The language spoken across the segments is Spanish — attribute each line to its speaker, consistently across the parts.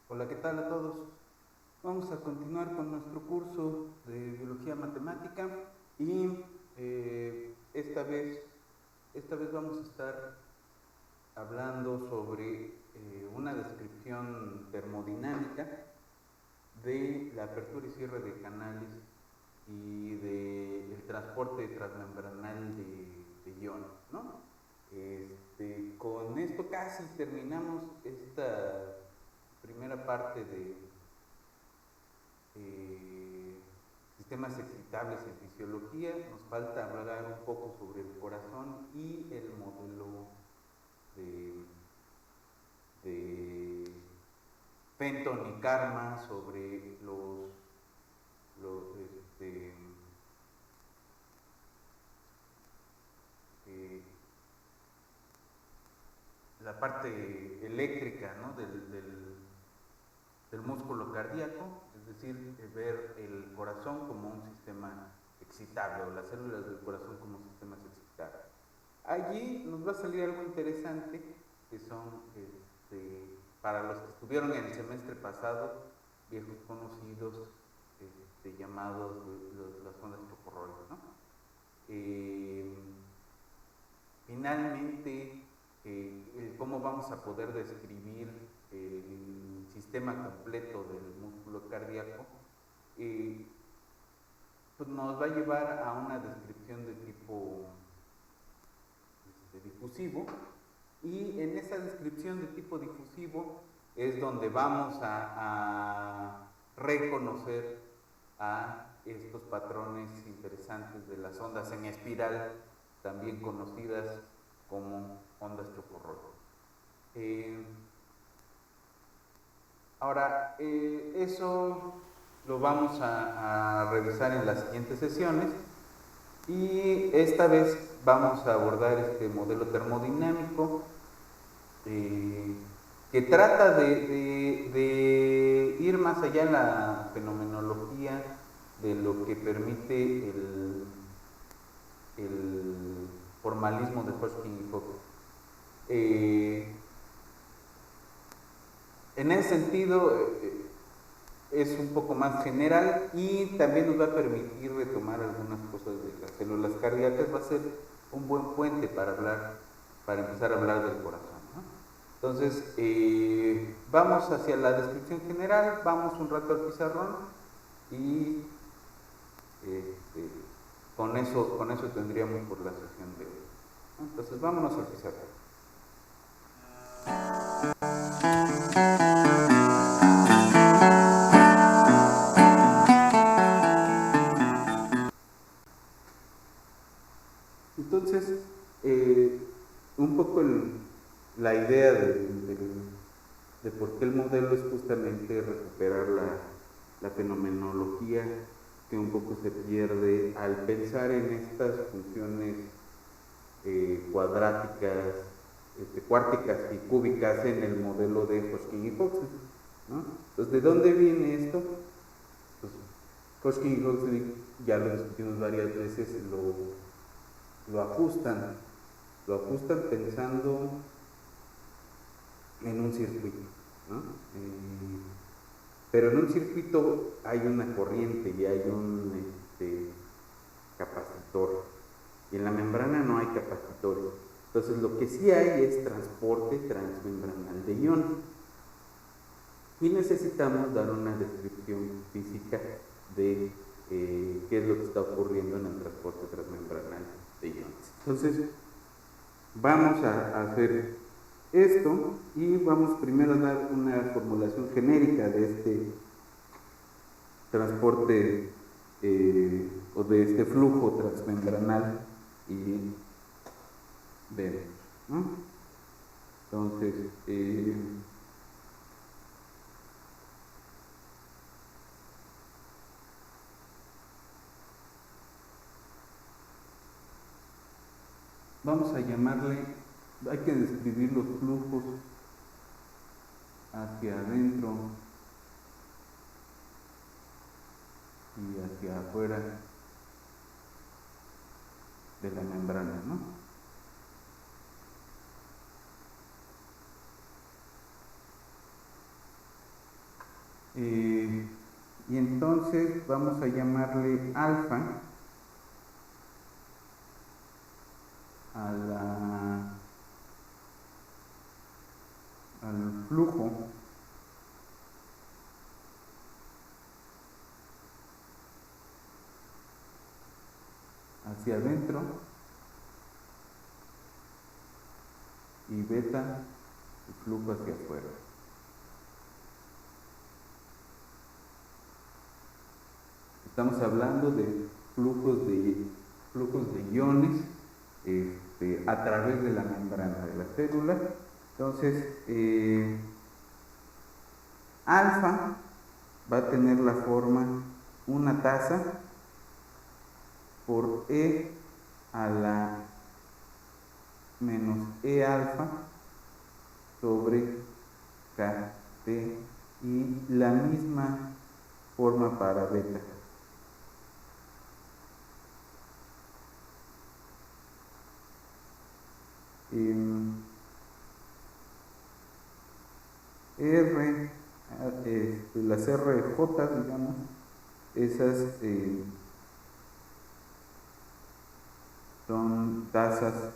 Speaker 1: Hola, ¿qué tal a todos? Vamos a continuar con nuestro curso de biología matemática y esta vez vamos a estar hablando sobre una descripción termodinámica de la apertura y cierre de canales y del transporte transmembranal de iones, ¿no? Con esto casi terminamos esta primera parte de eh, sistemas excitables en fisiología. Nos falta hablar un poco sobre el corazón y el modelo de, de Fenton y Karma sobre los eh, la parte eléctrica, ¿no? del músculo cardíaco, es decir, ver el corazón como un sistema excitable o las células del corazón como sistemas excitables. Allí nos va a salir algo interesante que son, para los que estuvieron en el semestre pasado, viejos conocidos llamados las ondas chocorroides, ¿no? Eh, Finalmente, cómo vamos a poder describir el sistema completo del músculo cardíaco, pues nos va a llevar a una descripción de tipo difusivo, y en esa descripción de tipo difusivo es donde vamos a reconocer a estos patrones interesantes de las ondas en espiral, también conocidas como ondas chocorroides. Ahora, eso lo vamos a revisar en las siguientes sesiones, y esta vez vamos a abordar este modelo termodinámico que trata de ir más allá en la fenomenología de lo que permite el formalismo de Hodgkin y Fock. En ese sentido, es un poco más general y también nos va a permitir retomar algunas cosas de las células cardíacas. Va a ser un buen puente para empezar a hablar del corazón, ¿no? Entonces, vamos hacia la descripción general, vamos un rato al pizarrón y con eso tendríamos por la sesión de hoy. Entonces, vámonos al pizarrón. Entonces, un poco la idea de por qué el modelo es justamente recuperar la fenomenología que un poco se pierde al pensar en estas funciones cuadráticas, cuárticas y cúbicas en el modelo de Hodgkin y Huxley, ¿no? Entonces, ¿de dónde viene esto? Pues Hodgkin y Huxley, ya lo discutimos varias veces, lo ajustan pensando en un circuito, ¿no? Pero en un circuito hay una corriente y hay un capacitor, y en la membrana no hay capacitores. Entonces, lo que sí hay es transporte transmembranal de iones, y necesitamos dar una descripción física de qué es lo que está ocurriendo en el transporte transmembranal de iones. Entonces, vamos a hacer esto y vamos primero a dar una formulación genérica de este transporte o de este flujo transmembranal y vemos, ¿no? Entonces, vamos a llamarle, hay que describir los flujos hacia adentro y hacia afuera de la membrana, ¿no? Y entonces vamos a llamarle alfa al flujo hacia adentro y beta el flujo hacia afuera. Estamos hablando de flujos de iones a través de la membrana de la célula. Entonces, alfa va a tener la forma una tasa por E a la menos E alfa sobre KT, y la misma forma para beta. Las RJ, digamos, esas son tasas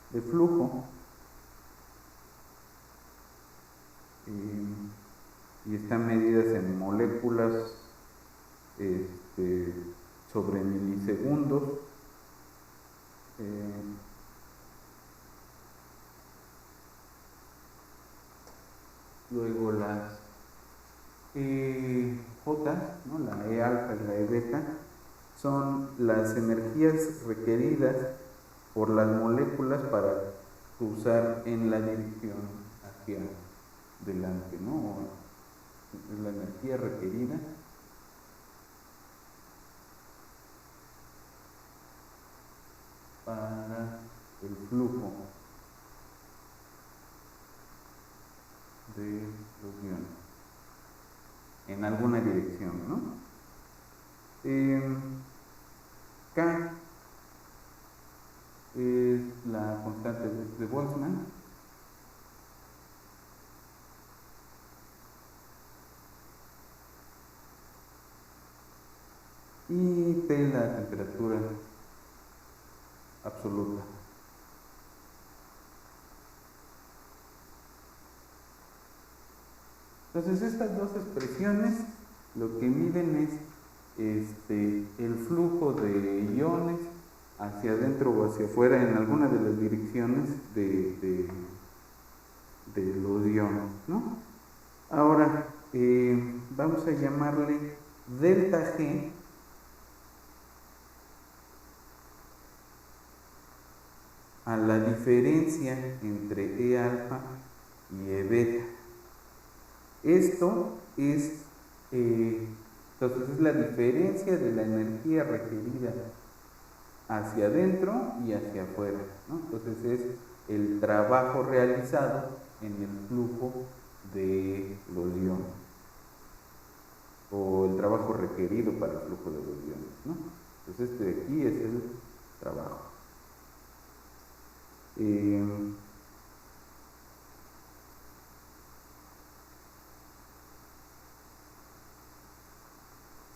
Speaker 1: de flujo, y están medidas en moléculas sobre milisegundos. Luego las J, ¿no? La E alfa y la E beta, son las energías requeridas por las moléculas para cruzar en la dirección hacia delante, ¿no? Es la energía requerida para el flujo de los iones en alguna dirección, ¿no? K es la constante de Boltzmann, y T la temperatura absoluta. Entonces, estas dos expresiones lo que miden es el flujo de iones hacia adentro o hacia afuera en alguna de las direcciones de los iones, ¿no? Ahora, vamos a llamarle delta G a la diferencia entre E alfa y E beta. Esto es, entonces es la diferencia de la energía requerida hacia adentro y hacia afuera, ¿no? Entonces es el trabajo realizado en el flujo de los iones, o el trabajo requerido para el flujo de los iones, ¿no? Entonces este de aquí es el trabajo.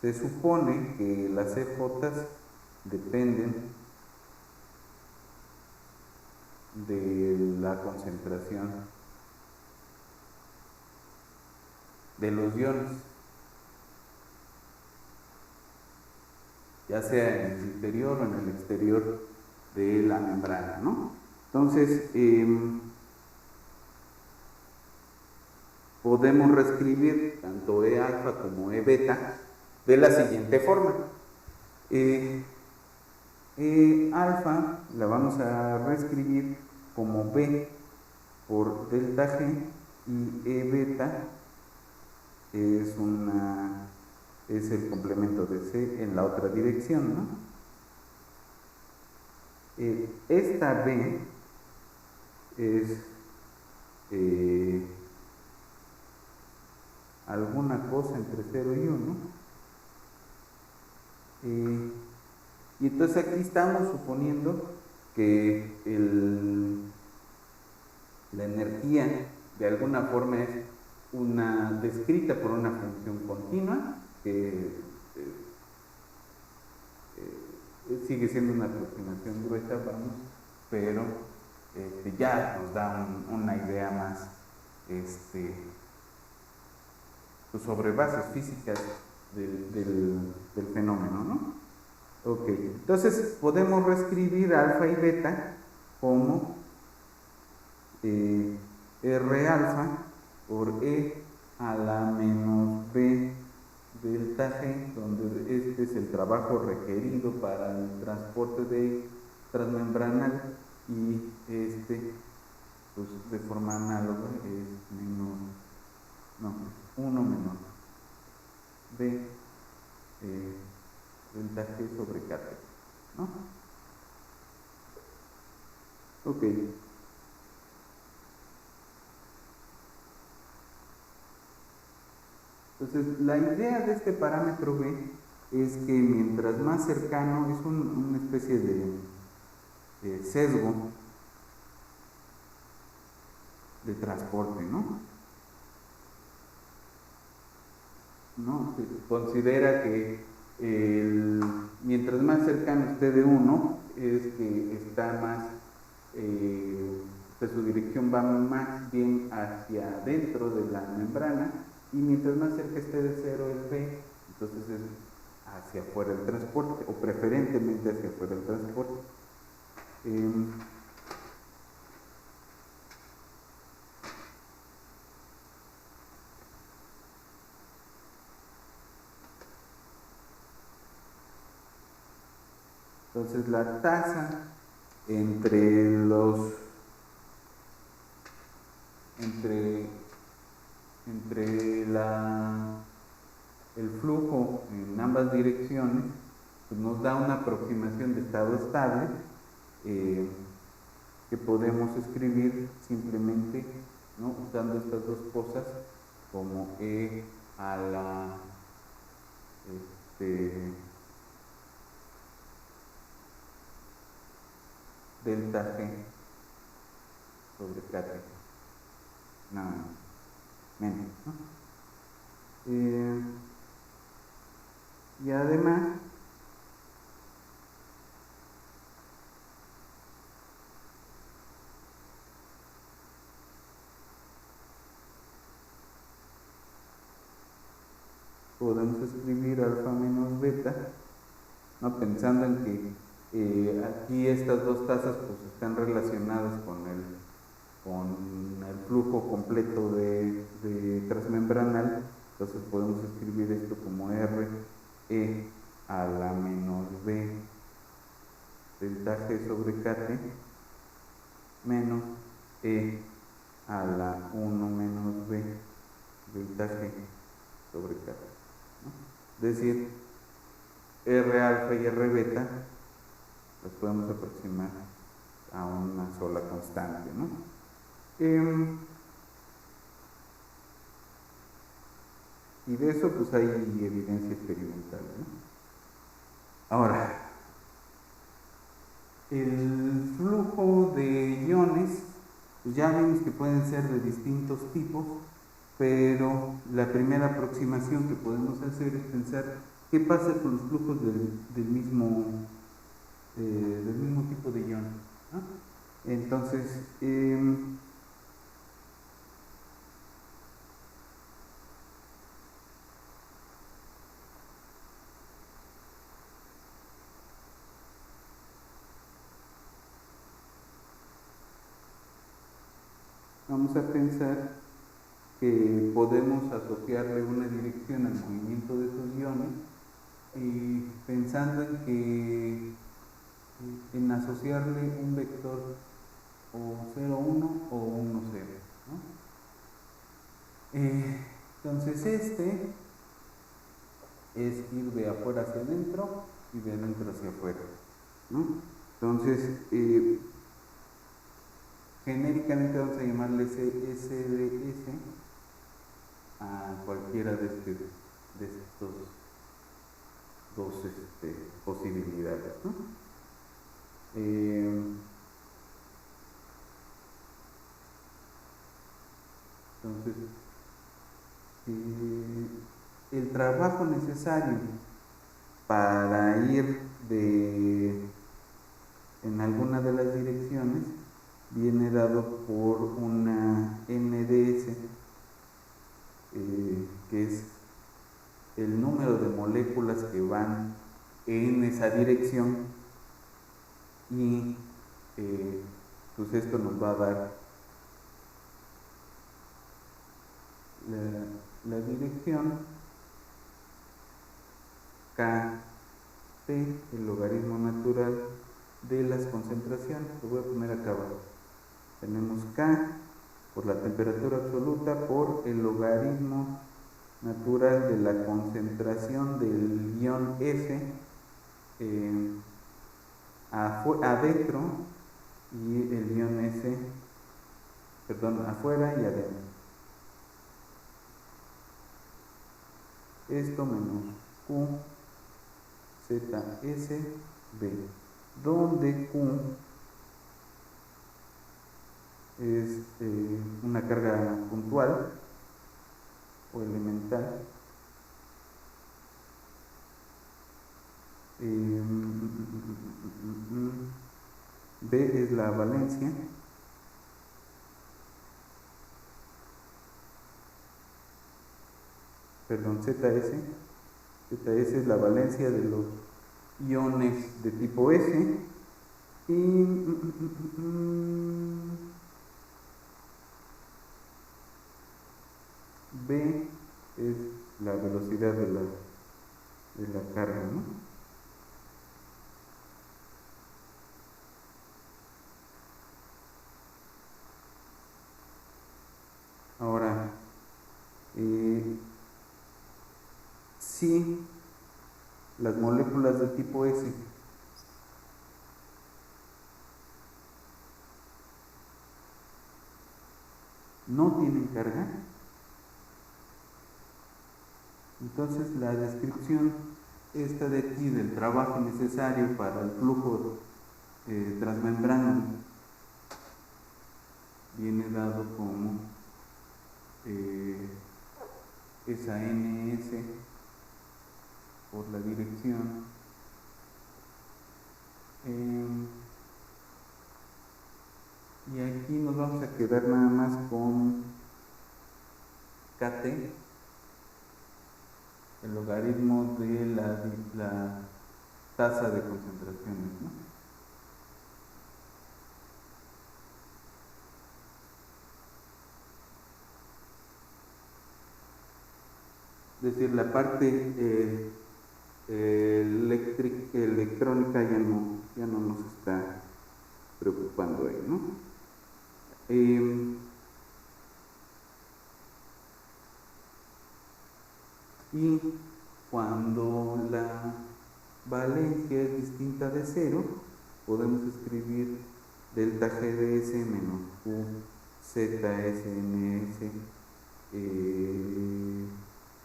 Speaker 1: Se supone que las EJ dependen de la concentración de los iones, ya sea en el interior o en el exterior de la membrana, ¿no? Entonces, podemos reescribir tanto E alfa como E beta de la siguiente forma. E alfa la vamos a reescribir como B por delta G, y E beta es el complemento de C en la otra dirección, ¿no? Esta B es alguna cosa entre 0 y 1. Y entonces aquí estamos suponiendo que la energía de alguna forma es descrita por una función continua, que sigue siendo una aproximación gruesa, vamos, pero ya nos da una idea más pues sobre bases físicas del fenómeno, ¿no? Ok, entonces podemos reescribir alfa y beta como R alfa por E a la menos B delta G, donde este es el trabajo requerido para el transporte transmembranal, y pues de forma análoga es menos, no, 1 menos B delta G sobre KT, ¿no? Ok. Entonces, la idea de este parámetro B es que mientras más cercano, es una especie de sesgo de transporte, ¿no? Se considera que mientras más cercano esté de 1, es que está más, su dirección va más bien hacia adentro de la membrana, y mientras más cerca esté de 0 el B, entonces es hacia afuera del transporte, o preferentemente hacia afuera del transporte. Entonces la tasa entre el flujo en ambas direcciones, pues nos da una aproximación de estado estable, que podemos escribir simplemente, ¿no?, usando estas dos cosas como E a la delta G sobre KT, nada menos, ¿no? Y además podemos escribir alfa menos beta, ¿no?, pensando en que aquí estas dos tasas pues están relacionadas con el flujo completo de transmembranal. Entonces podemos escribir esto como R E a la menos B delta G sobre KT menos E a la 1 menos B delta G sobre KT, ¿no? Es decir, R alfa y R beta los podemos aproximar a una sola constante, ¿no? Y de eso pues hay evidencia experimental, ¿no? Ahora, el flujo de iones, pues ya vimos que pueden ser de distintos tipos, pero la primera aproximación que podemos hacer es pensar qué pasa con los flujos del mismo tipo de ion, ¿no? Entonces, vamos a pensar que podemos asociarle una dirección al movimiento de esos iones, y pensando en asociarle un vector o 0, 1 o 1, 0, ¿no? Entonces es ir de afuera hacia adentro y de adentro hacia afuera, ¿no? Entonces, genéricamente vamos a llamarle SDS a cualquiera de estos dos posibilidades, ¿no? Entonces, el trabajo necesario para ir en alguna de las direcciones viene dado por una NDS, que es el número de moléculas que van en esa dirección, y pues esto nos va a dar la dirección KT, el logaritmo natural de las concentraciones. Lo voy a poner acá abajo. Tenemos K por la temperatura absoluta por el logaritmo natural de la concentración del ion F adentro, y el ion S, afuera y adentro. Esto menos Q ZSB, donde Q es una carga puntual o elemental, B es la valencia, ZS es la valencia de los iones de tipo S, y B es la velocidad de la carga, ¿no? Ahora, si las moléculas de tipo S no tienen carga, entonces la descripción esta de aquí del trabajo necesario para el flujo transmembrano viene dado como esa NS por la dirección y aquí nos vamos a quedar nada más con KT, el logaritmo de la tasa de concentraciones, ¿no? Es decir, la parte electrónica ya no nos está preocupando ahí, ¿no? Y cuando la valencia es distinta de 0, podemos escribir delta GDS menos Q ZSNS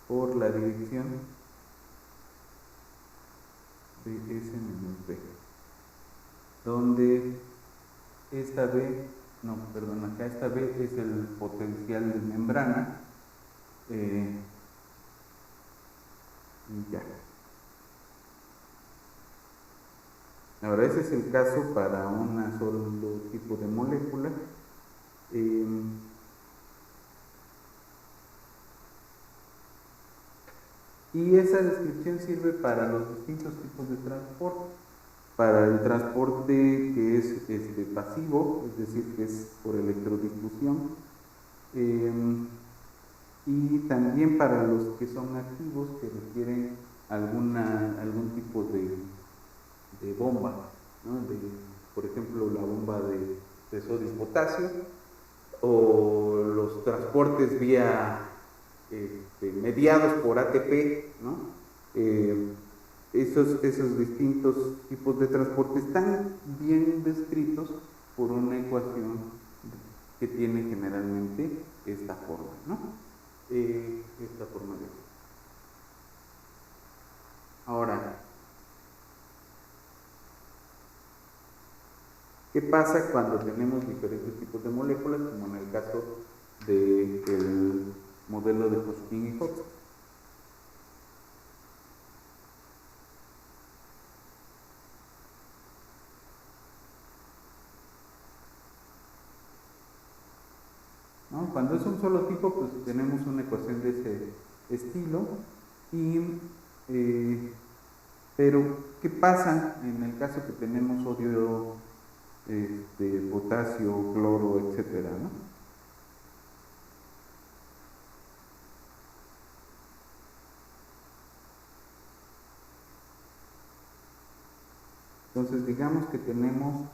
Speaker 1: por la dirección de S menos B, donde esta B, acá esta B es el potencial de membrana, y ya. Ahora, ese es el caso para un solo tipo de molécula. Y esa descripción sirve para los distintos tipos de transporte. Para el transporte que es pasivo, es decir, que es por electrodifusión, y también para los que son activos, que requieren algún tipo de bomba, ¿no? Por ejemplo, la bomba de sodio y potasio, o los transportes vía mediados por ATP, ¿no? Esos distintos tipos de transporte están bien descritos por una ecuación que tiene generalmente esta forma, ¿no? Esta forma de... Ahora, ¿qué pasa cuando tenemos diferentes tipos de moléculas, como en el caso del modelo de Hodgkin y Hooks. ¿No? Cuando es un solo tipo, pues tenemos una ecuación de ese estilo. Pero, ¿qué pasa en el caso que tenemos sodio, potasio, cloro, etcétera, ¿no? Entonces, digamos que tenemos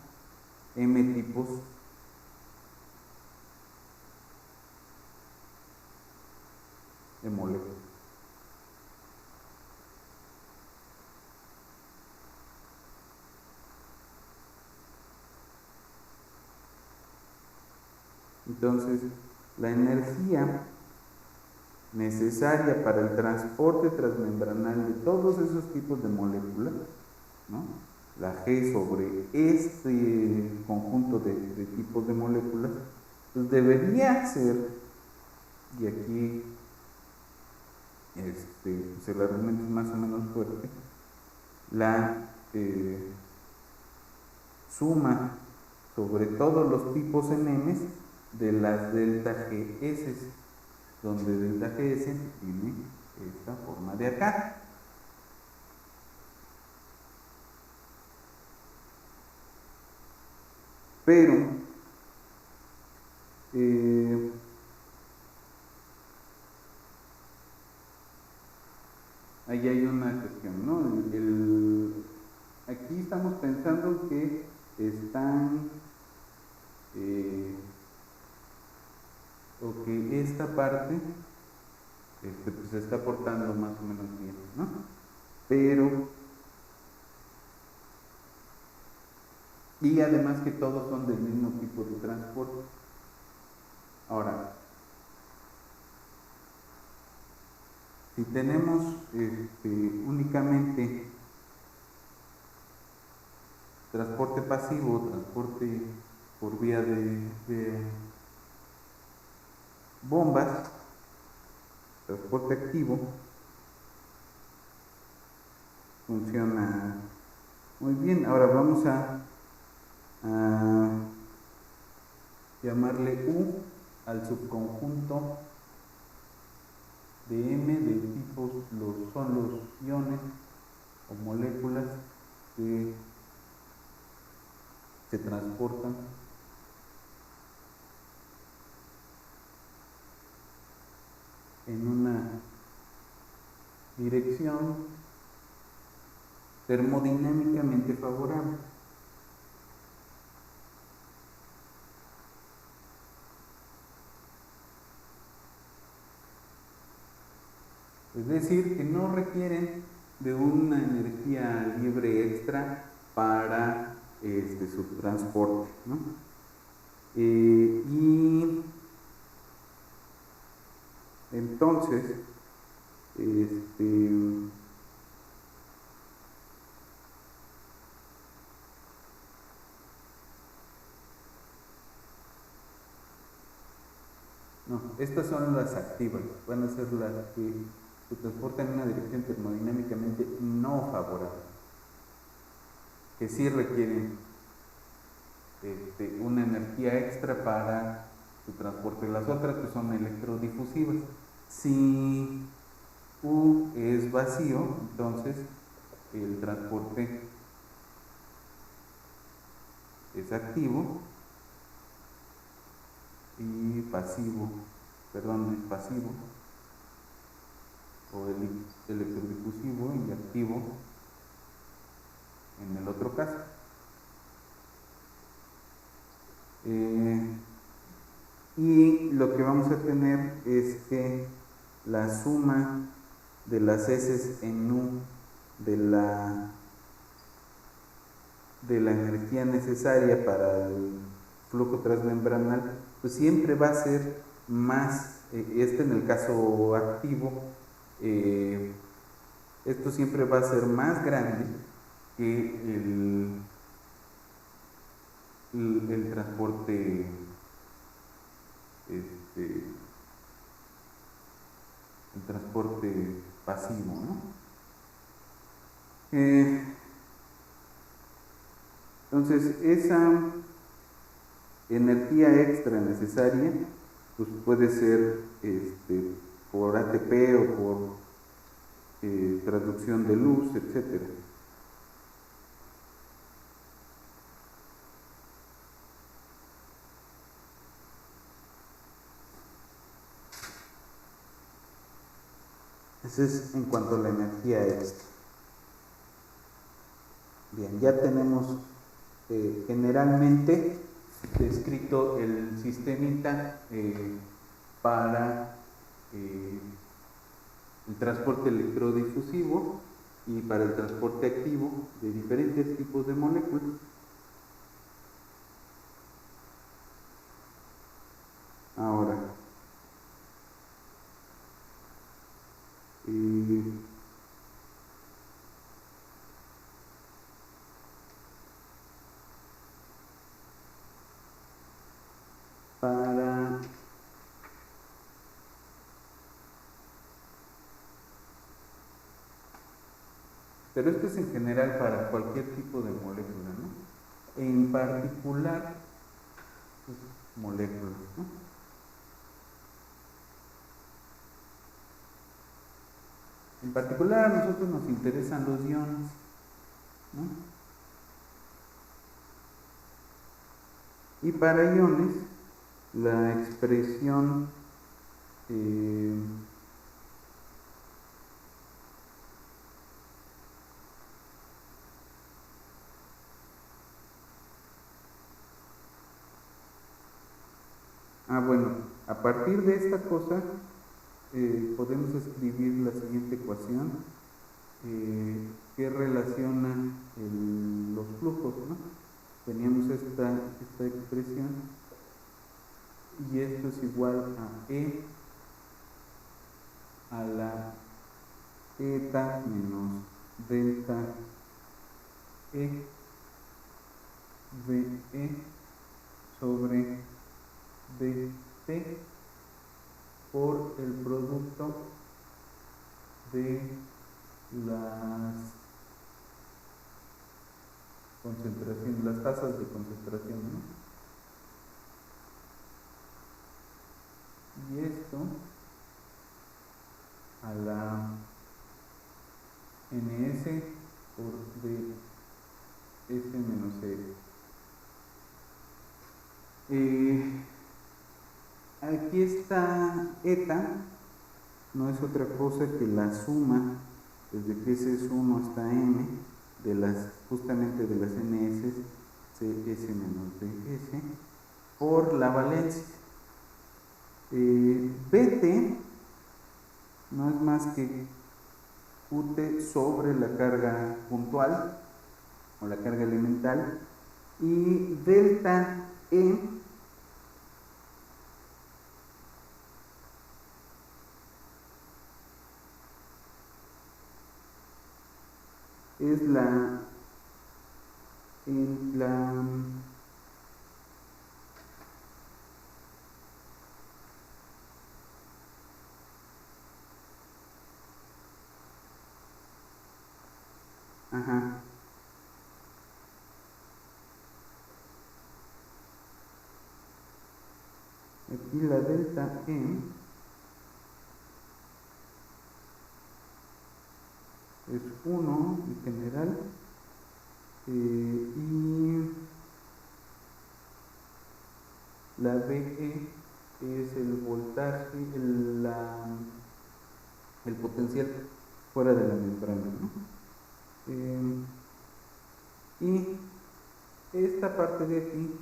Speaker 1: M tipos de moléculas. Entonces, la energía necesaria para el transporte transmembranal de todos esos tipos de moléculas, ¿no? La G sobre este conjunto de tipos de moléculas, pues debería ser, y aquí pues el argumento es más o menos fuerte, la suma sobre todos los tipos en M de las delta GS, donde delta GS tiene esta forma de acá. Pero ahí hay una cuestión, ¿no? Aquí estamos pensando que están o que esta parte pues se está portando más o menos bien, ¿no? Pero y además que todos son del mismo tipo de transporte. Ahora, si tenemos únicamente transporte pasivo, transporte por vía de bombas, transporte activo, funciona muy bien. Ahora vamos a llamarle U al subconjunto de M de tipos, son los iones o moléculas que se transportan en una dirección termodinámicamente favorable. Es decir, que no requieren de una energía libre extra para su transporte, ¿no? Y entonces, no, estas son las activas, van a ser las que se transportan en una dirección termodinámicamente no favorable, que sí requieren una energía extra para su transporte. Las otras que son electrodifusivas. Si U es vacío, entonces el transporte es activo y pasivo, perdón, es pasivo, o electrodifusivo y activo en el otro caso. Y lo que vamos a tener es que la suma de las S en U de la energía necesaria para el flujo transmembranal, pues siempre va a ser más, en el caso activo, esto siempre va a ser más grande que el transporte el transporte pasivo, ¿no? Entonces, esa energía extra necesaria, pues puede ser por ATP o por traducción de luz, etcétera. Ese es en cuanto a la energía extra. Bien, ya tenemos generalmente descrito el sistemita para el transporte electrodifusivo y para el transporte activo de diferentes tipos de moléculas. Ahora, pero esto es en general para cualquier tipo de molécula, ¿no? En particular, pues, moléculas, ¿no? En particular a nosotros nos interesan los iones, ¿no? Y para iones, la expresión bueno, a partir de esta cosa podemos escribir la siguiente ecuación que relaciona los flujos, ¿no? Teníamos esta expresión y esto es igual a E a la eta menos delta E VE sobre dt por el producto de las concentraciones, las tasas de concentración, ¿no? Y esto a la ns por ds menos e. Aquí esta eta no es otra cosa que la suma desde que S es 1 hasta m de justamente de las ns cs menos ds por la valencia. Bt no es más que Qt sobre la carga puntual o la carga elemental, y delta E es la aquí la delta E es 1 en general, y la BE es el voltaje, el potencial fuera de la membrana, ¿no? Y esta parte de aquí,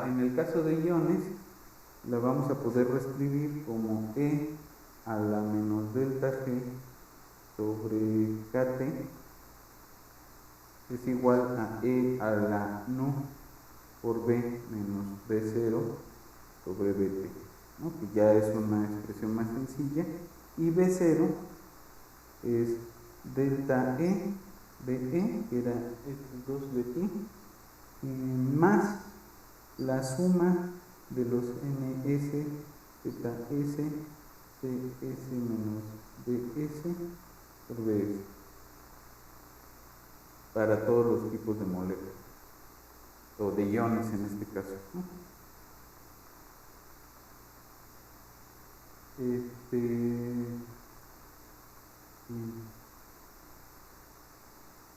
Speaker 1: en el caso de iones, la vamos a poder reescribir como E a la menos delta G sobre KT es igual a E a la nu por B menos B0 sobre BT, ¿no? Que ya es una expresión más sencilla, y B0 es delta E BE, que era estos dos de aquí, más la suma de los NS ZS, CS menos DS sobre S, para todos los tipos de moléculas, o de iones en este caso, ¿no?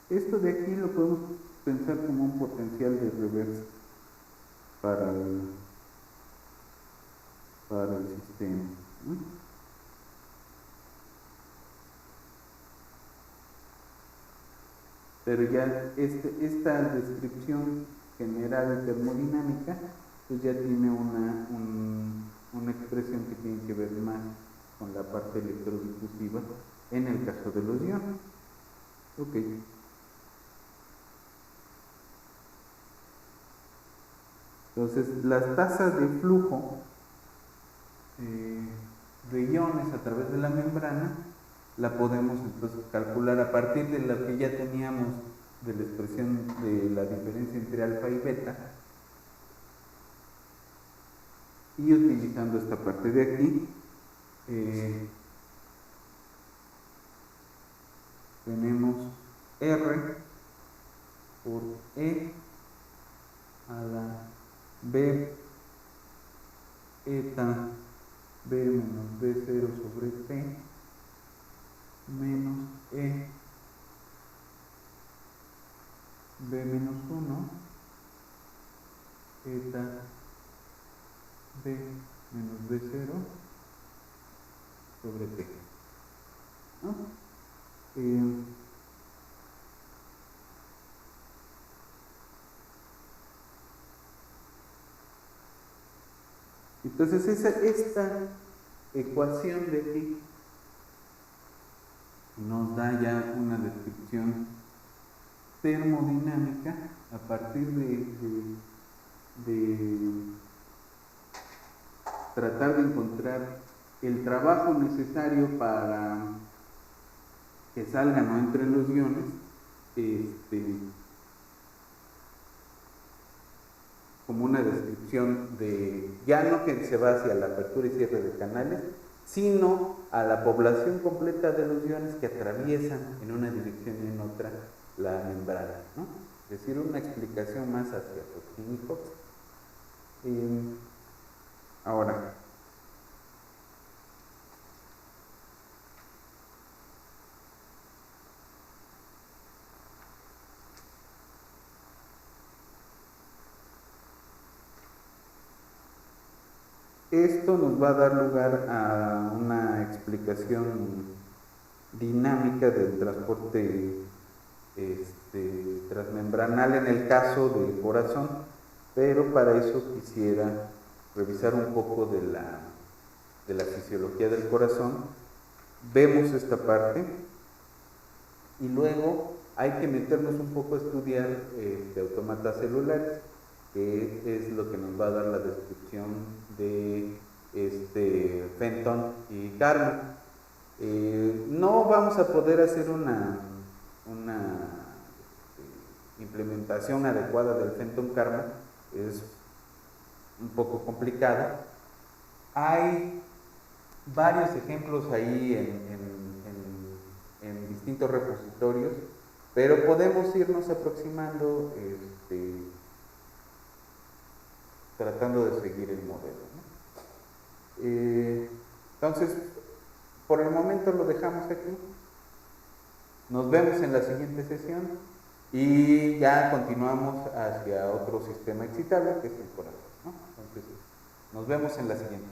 Speaker 1: Esto de aquí lo podemos pensar como un potencial de reversa para el sistema, ¿no? Pero ya esta descripción general de termodinámica pues ya tiene una expresión que tiene que ver más con la parte electrodifusiva en el caso de los iones. Ok. Entonces, las tasas de flujo de iones a través de la membrana la podemos entonces calcular a partir de lo que ya teníamos de la expresión de la diferencia entre alfa y beta, y utilizando esta parte de aquí tenemos R por E a la B eta B menos B0 sobre T menos E B menos 1 eta B menos B0 sobre T, ¿no? Entonces esta ecuación de aquí nos da ya una descripción termodinámica a partir de tratar de encontrar el trabajo necesario para que salgan o entren los iones, como una descripción de, ya no que se va hacia la apertura y cierre de canales, sino a la población completa de los iones que atraviesan en una dirección y en otra la membrana, ¿no? Es decir, una explicación más hacia Hodgkin y Fox. Ahora, esto nos va a dar lugar a una explicación dinámica del transporte transmembranal en el caso del corazón, pero para eso quisiera revisar un poco de la fisiología del corazón. Vemos esta parte y luego hay que meternos un poco a estudiar autómatas celulares, que es lo que nos va a dar la descripción de Fenton y Karman. No vamos a poder hacer una implementación adecuada del Fenton-Karman, es un poco complicado. Hay varios ejemplos ahí en distintos repositorios, pero podemos irnos aproximando tratando de seguir el modelo, ¿no? Entonces, por el momento lo dejamos aquí. Nos vemos en la siguiente sesión y ya continuamos hacia otro sistema excitable que es el corazón, ¿no? Entonces, nos vemos en la siguiente.